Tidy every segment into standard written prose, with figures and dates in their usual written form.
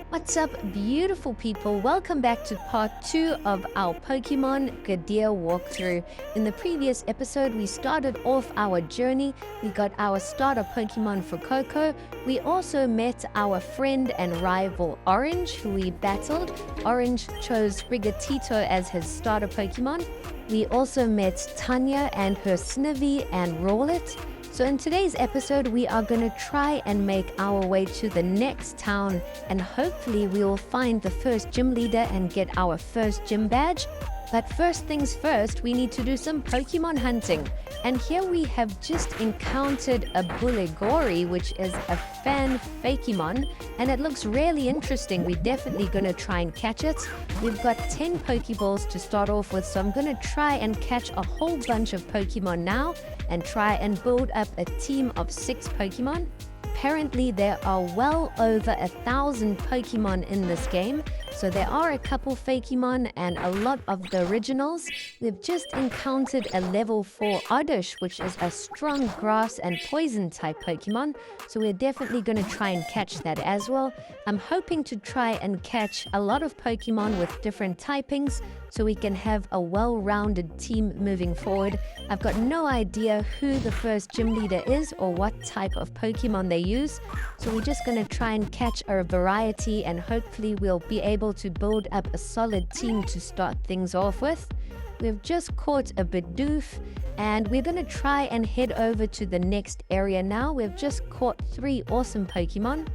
What's up, beautiful people? Welcome back to part 2 of our Pokemon Gadir walkthrough. In the previous episode, we started off our journey. We got our starter Pokemon for Coco. We also met our friend and rival Orange, who we battled. Orange chose Sprigatito as his starter Pokemon. We also met Tanya and her Snivy and Rowlet. So in today's episode, we are going to try and make our way to the next town, and hopefully we will find the first gym leader and get our first gym badge. But first things first, we need to do some Pokemon hunting. And here we have just encountered a Bulligori, which is a fan Fakemon, and it looks really interesting. We're definitely going to try and catch it. We've got 10 Pokeballs to start off with, so I'm going to try and catch a whole bunch of Pokemon now and try and build up a team of 6 Pokemon. Apparently there are well over 1,000 Pokemon in this game, so there are a couple Fakemon and a lot of the originals. We've just encountered a level 4 Oddish, which is a strong grass and poison type Pokemon, so we're definitely going to try and catch that as well. I'm hoping to try and catch a lot of Pokemon with different typings so we can have a well-rounded team moving forward. I've got no idea who the first gym leader is or what type of Pokemon they use, so we're just going to try and catch a variety, and hopefully we'll be able to build up a solid team to start things off with. We've just caught a Bidoof, and we're going to try and head over to the next area now. We've just caught 3 awesome Pokemon,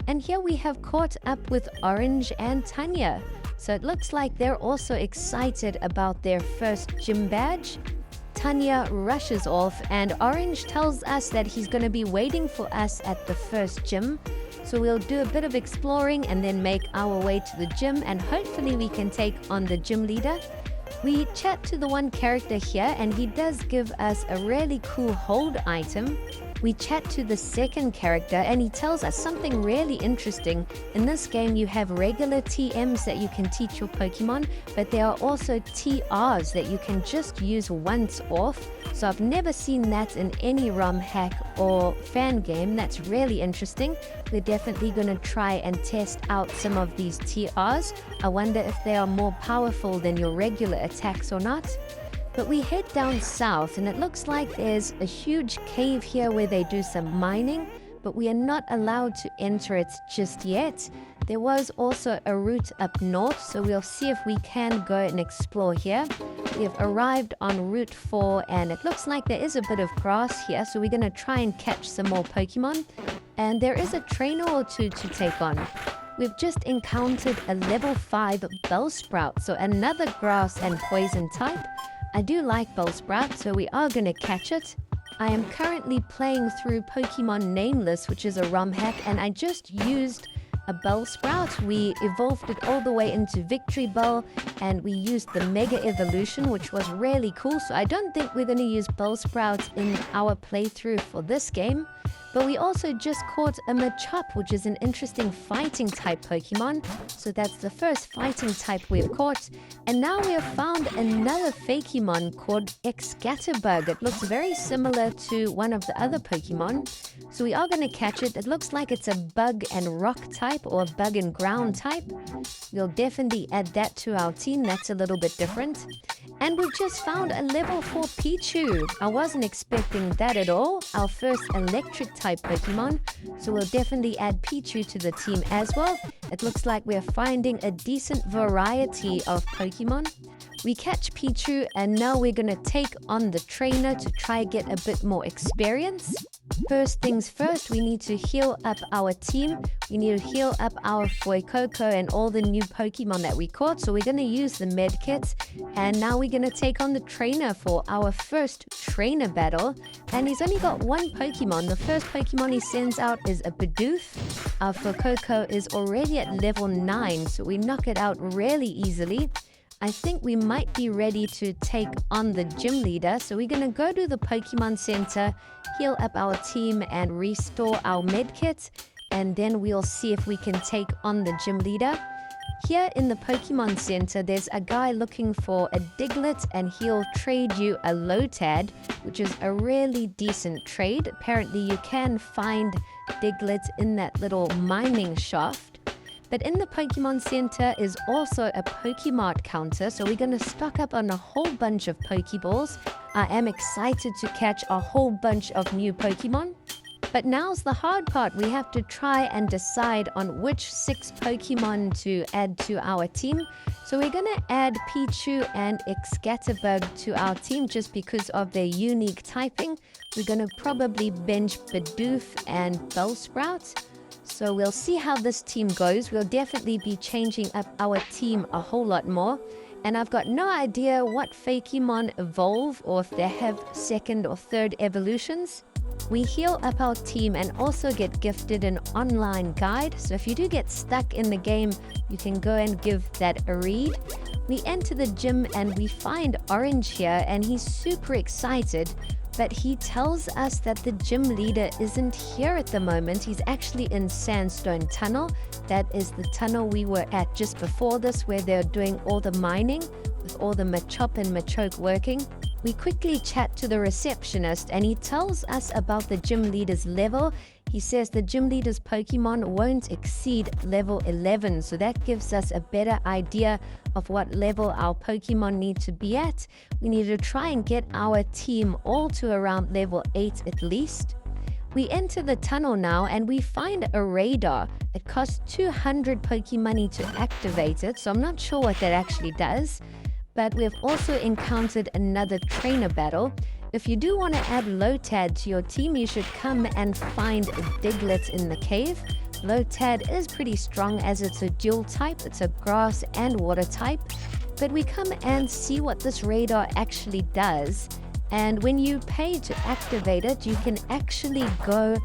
and here we have caught up with Orange and Tanya. So it looks like they're also excited about their first gym badge. Tanya rushes off, and Orange tells us that he's going to be waiting for us at the first gym. So we'll do a bit of exploring and then make our way to the gym, and hopefully we can take on the gym leader. We chat to the one character here, and he does give us a really cool hold item. We chat to the second character, and he tells us something really interesting. In this game, you have regular TMs that you can teach your Pokemon, but there are also TRs that you can just use once off. So I've never seen that in any ROM hack or fan game. That's really interesting. We're definitely going to try and test out some of these TRs. I wonder if they are more powerful than your regular attacks or not. But we head down south, and it looks like there's a huge cave here where they do some mining, but we are not allowed to enter it just yet. There was also a route up north, so we'll see if we can go and explore here. We have arrived on Route 4, and it looks like there is a bit of grass here, so we're going to try and catch some more Pokemon. And there is a trainer or two to take on. We've just encountered a level 5 Bellsprout, so another grass and poison type. I do like Bellsprout, so we are going to catch it. I am currently playing through Pokemon Nameless, which is a ROM hack, and I just used a Bellsprout. We evolved it all the way into Victory Bell, and we used the Mega Evolution, which was really cool. So I don't think we're going to use Bellsprout in our playthrough for this game. But we also just caught a Machop, which is an interesting fighting type Pokemon. So that's the first fighting type we've caught. And now we have found another Fakemon called Excatterbug. It looks very similar to one of the other Pokemon. So we are going to catch it. It looks like it's a bug and rock type, or bug and ground type. We'll definitely add that to our team. That's a little bit different. And we've just found a level 4 Pichu. I wasn't expecting that at all. Our first electric type Pokemon. So we'll definitely add Pichu to the team as well. It looks like we're finding a decent variety of Pokemon. We catch Pichu, and now we're going to take on the trainer to try get a bit more experience. First things first, we need to heal up our team. We need to heal up our Fuecoco and all the new Pokemon that we caught. So we're going to use the med kit. And now we're going to take on the trainer for our first trainer battle. And he's only got 1 Pokemon. The first Pokemon he sends out is a Bidoof. Our Fuecoco is already at level 9, so we knock it out really easily. I think we might be ready to take on the gym leader. So we're going to go to the Pokemon Center, heal up our team, and restore our med kit. And then we'll see if we can take on the gym leader. Here in the Pokemon Center, there's a guy looking for a Diglett, and he'll trade you a Lotad, which is a really decent trade. Apparently, you can find Diglett in that little mining shaft. But in the Pokemon Center is also a Pokemart counter, so we're going to stock up on a whole bunch of Pokeballs. I am excited to catch a whole bunch of new Pokemon. But now's the hard part. We have to try and decide on which 6 Pokemon to add to our team. So we're going to add Pichu and Excatterbug to our team just because of their unique typing. We're going to probably bench Bidoof and Bellsprout. So we'll see how this team goes. We'll definitely be changing up our team a whole lot more. And I've got no idea what Fakemon evolve or if they have 2nd or 3rd evolutions. We heal up our team and also get gifted an online guide. So if you do get stuck in the game, you can go and give that a read. We enter the gym and we find Orange here, and he's super excited. But he tells us that the gym leader isn't here at the moment. He's actually in Sandstone Tunnel. That is the tunnel we were at just before this, where they're doing all the mining with all the Machop and Machoke working. We quickly chat to the receptionist, and he tells us about the gym leader's level. He says the gym leader's Pokemon won't exceed level 11, so that gives us a better idea of what level our Pokemon need to be at. We need to try and get our team all to around level 8 at least. We enter the tunnel now and we find a radar. It costs 200 Pokemoney to activate it, so I'm not sure what that actually does. But we've also encountered another trainer battle. If you do want to add Lotad to your team, you should come and find Diglett in the cave. Lotad is pretty strong as it's a dual type. It's a grass and water type. But we come and see what this radar actually does. And when you pay to activate it, you can actually go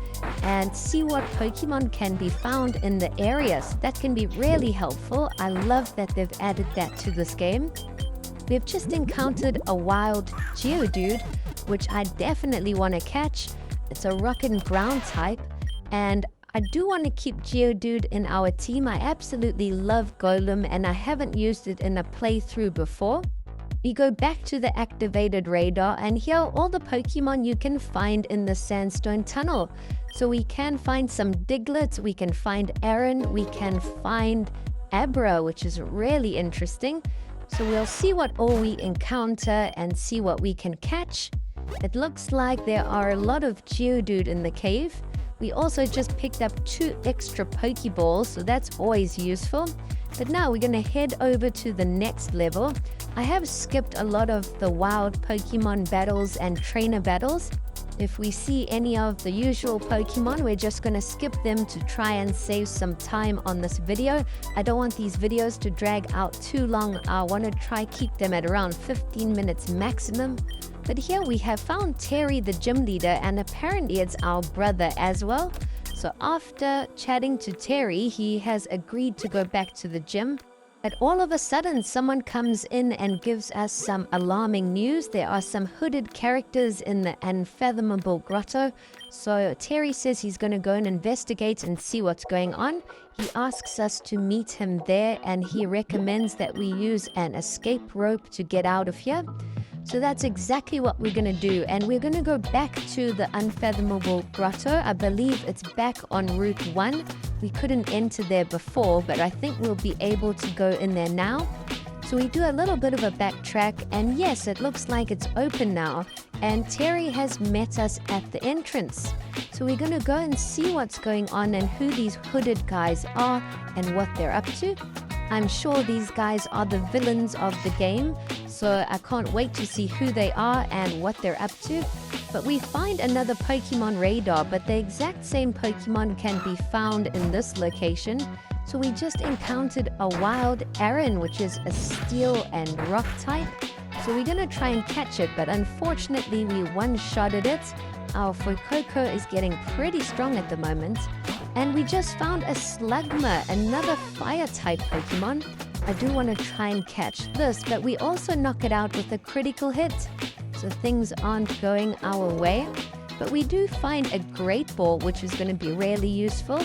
and see what Pokemon can be found in the area. So that can be really helpful. I love that they've added that to this game. We've just encountered a wild Geodude, which I definitely want to catch. It's a rock and ground type, and I do want to keep Geodude in our team. I absolutely love Golem, and I haven't used it in a playthrough before. We go back to the activated radar, and here are all the Pokemon you can find in the Sandstone Tunnel. So we can find some Diglett, we can find Aaron, we can find Abra, which is really interesting. So we'll see what all we encounter and see what we can catch. It looks like there are a lot of Geodude in the cave. We also just picked up 2 extra Pokeballs, so that's always useful. But now we're going to head over to the next level. I have skipped a lot of the wild Pokemon battles and trainer battles. If we see any of the usual Pokemon, we're just going to skip them to try and save some time on this video. I don't want these videos to drag out too long. I want to try keep them at around 15 minutes maximum. But here we have found Terry, the gym leader, and apparently it's our brother as well. So after chatting to Terry, he has agreed to go back to the gym. But all of a sudden, someone comes in and gives us some alarming news. There are some hooded characters in the Unfathomable Grotto. So Terry says he's going to go and investigate and see what's going on. He asks us to meet him there, and he recommends that we use an escape rope to get out of here. So that's exactly what we're going to do. And we're going to go back to the Unfathomable Grotto. I believe it's back on Route 1. We couldn't enter there before, but I think we'll be able to go in there now. So we do a little bit of a backtrack, and yes, it looks like it's open now. And Terry has met us at the entrance. So we're going to go and see what's going on and who these hooded guys are and what they're up to. I'm sure these guys are the villains of the game, so I can't wait to see who they are and what they're up to. But we find another Pokemon radar, but the exact same Pokemon can be found in this location. So we just encountered a wild Aaron, which is a steel and rock type. So we're going to try and catch it, but unfortunately we one-shotted it. Our Fuecoco is getting pretty strong at the moment. And we just found a Slugma, another fire-type Pokemon. I do want to try and catch this, but we also knock it out with a critical hit. So things aren't going our way. But we do find a Great Ball, which is going to be really useful.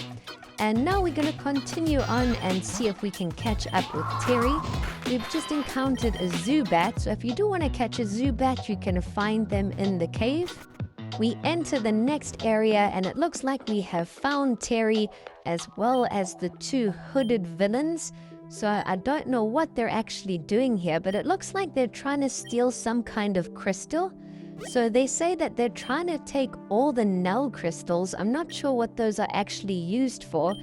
And now we're going to continue on and see if we can catch up with Terry. We've just encountered a Zubat, so if you do want to catch a Zubat, you can find them in the cave. We enter the next area, and it looks like we have found Terry as well as the two hooded villains. So I don't know what they're actually doing here, but it looks like they're trying to steal some kind of crystal. So they say that they're trying to take all the null crystals. I'm not sure what those are actually used for.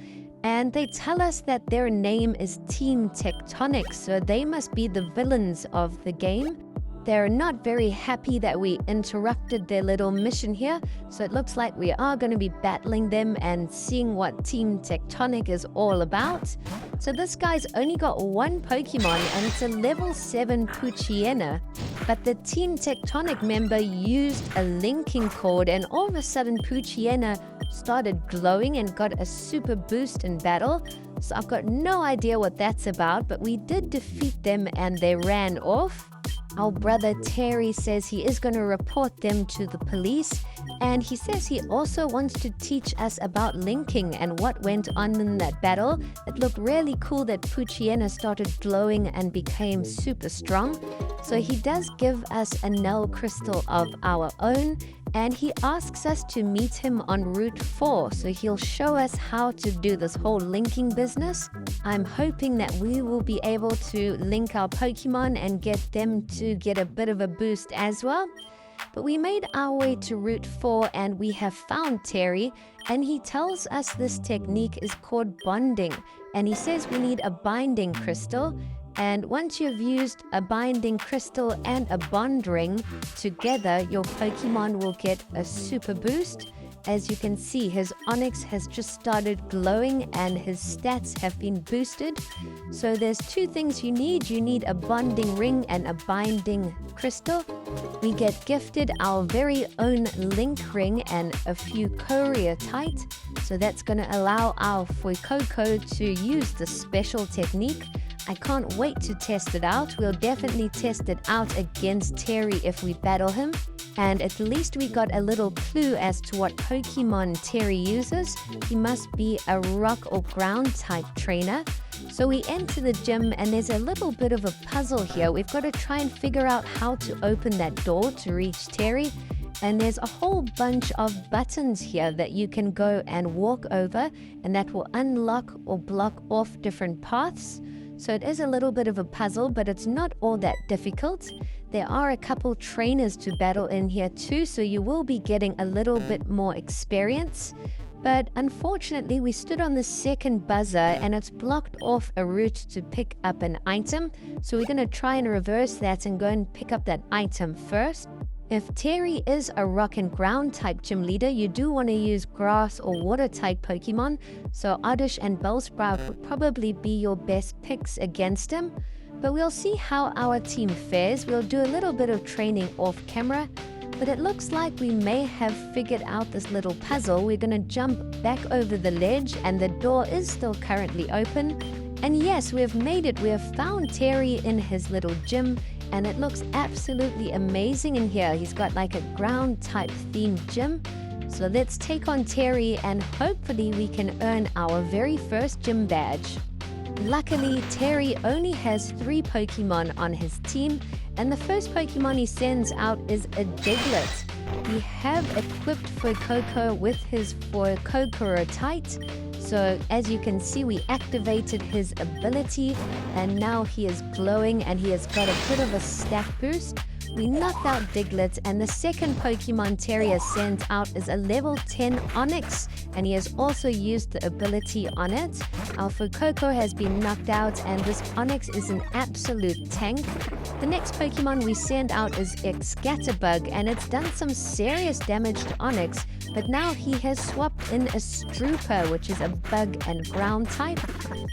And they tell us that their name is Team Tectonic, so they must be the villains of the game. They're not very happy that we interrupted their little mission here, so it looks like we are going to be battling them and seeing what Team Tectonic is all about. So this guy's only got one Pokemon, and it's a level 7 Poochyena. But the Team Tectonic member used a linking cord, and all of a sudden Poochyena started glowing and got a super boost in battle. So I've got no idea what that's about, but we did defeat them and they ran off. Our brother Terry says he is going to report them to the police, and he says he also wants to teach us about linking and what went on in that battle. It looked really cool that Poochyena started glowing and became super strong. So he does give us a null crystal of our own, and he asks us to meet him on Route 4, so he'll show us how to do this whole linking business. I'm hoping that we will be able to link our Pokemon and get them to get a bit of a boost as well. But we made our way to Route 4 and we have found Terry, and he tells us this technique is called bonding, and he says we need a binding crystal. And once you've used a binding crystal and a bond ring together, your Pokemon will get a super boost. As you can see, his Onix has just started glowing and his stats have been boosted. So there's two things you need. You need a bonding ring and a binding crystal. We get gifted our very own link ring and a few Courier-tite. So that's going to allow our Fuecoco to use the special technique. I can't wait to test it out. We'll definitely test it out against Terry if we battle him. And at least we got a little clue as to what Pokemon Terry uses. He must be a rock or ground type trainer. So we enter the gym and there's a little bit of a puzzle here. We've got to try and figure out how to open that door to reach Terry. And there's a whole bunch of buttons here that you can go and walk over, and that will unlock or block off different paths. So it is a little bit of a puzzle, but it's not all that difficult. There are a couple trainers to battle in here too, so you will be getting a little bit more experience. But unfortunately, we stood on the second buzzer and it's blocked off a route to pick up an item. So we're going to try and reverse that and go and pick up that item first. If Terry is a rock and ground type gym leader, you do want to use grass or water type Pokemon, so Oddish and Bellsprout would probably be your best picks against him. But we'll see how our team fares. We'll do a little bit of training off camera, but it looks like we may have figured out this little puzzle. We're going to jump back over the ledge and the door is still currently open. And yes, we have made it. We have found Terry in his little gym. And it looks absolutely amazing in here. He's got like a ground type themed gym. So let's take on Terry and hopefully we can earn our very first gym badge. Luckily, Terry only has 3 Pokemon on his team, and the first Pokemon he sends out is a Diglett. We have equipped Fuecoco with his Fuecoco-tite. So as you can see, we activated his ability and now he is glowing and he has got a bit of a stat boost. We knocked out Diglett, and the second Pokemon Terry has sent out is a level 10 Onix, and he has also used the ability on it. Our Fuecoco has been knocked out and this Onix is an absolute tank. The next Pokemon we send out is Scatterbug, and it's done some serious damage to Onix, but now he has swapped in a Strooper, which is a bug and ground type.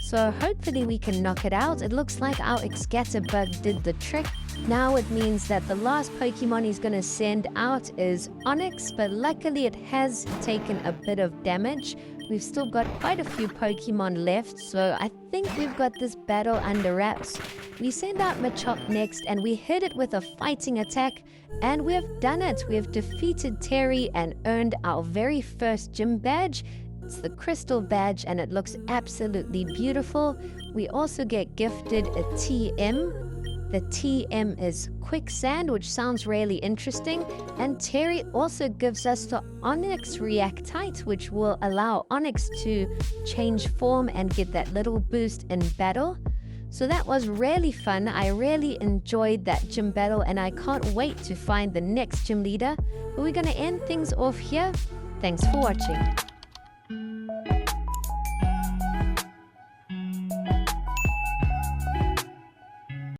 So hopefully we can knock it out. It looks like our Scatterbug did the trick. Now it means that the last Pokemon he's going to send out is Onix, but luckily it has taken a bit of damage. We've still got quite a few Pokemon left, so I think we've got this battle under wraps. We send out Machop next and we hit it with a fighting attack, and we have done it. We have defeated Terry and earned our very first gym badge. It's the crystal badge and it looks absolutely beautiful. We also get gifted a TM. The TM is quicksand, which sounds really interesting. And Terry also gives us the Onyx Reactite, which will allow Onyx to change form and get that little boost in battle. So that was really fun. I really enjoyed that gym battle and I can't wait to find the next gym leader. But we're going to end things off here. Thanks for watching.